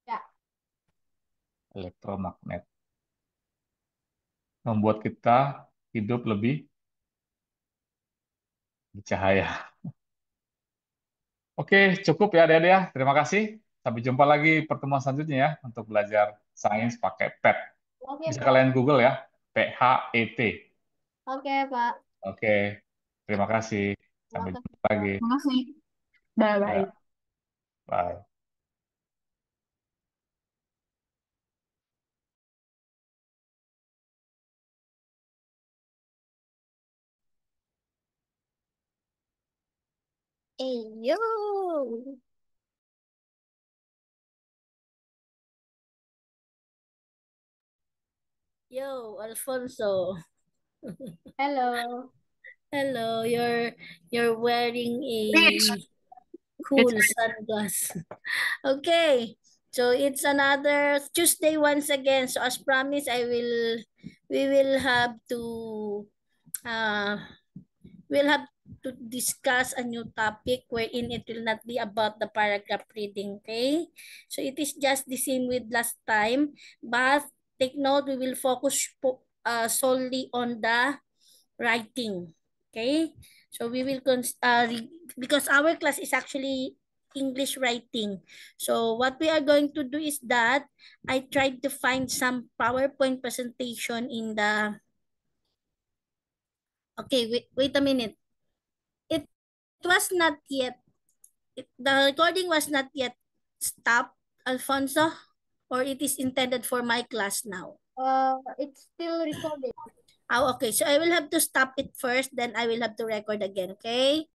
S2: Ya.
S1: elektromagnet membuat kita hidup lebih bercahaya. Oke, cukup ya, Dede ya. Terima kasih. Sampai jumpa lagi pertemuan selanjutnya ya untuk belajar sains pakai PET.
S2: Oke,
S1: Bisa
S2: Pak.
S1: kalian Google ya, PHET.
S2: Oke, Pak.
S1: Oke, terima kasih. Sampai
S2: Makasih,
S1: jumpa
S2: Pak.
S1: lagi.
S2: Makasih. Bye-bye.
S1: Ya, bye.
S2: Yo. Yo, Alfonso. Hello. Hello, you're wearing a cool sunglass. Okay. So it's another Tuesday once again. So as promised, we will have to uh we'll have to discuss a new topic wherein it will not be about the paragraph reading, okay? So it is just the same with last time, but take note, we will focus solely on the writing, okay? So we will, because our class is actually English writing. So what we are going to do is that I tried to find some PowerPoint presentation in the, okay, wait a minute. It was not yet the recording was not yet stopped, Alfonso, or it is intended for my class now? It's still recording. Oh, okay. So I will have to stop it first, then I will have to record again, okay?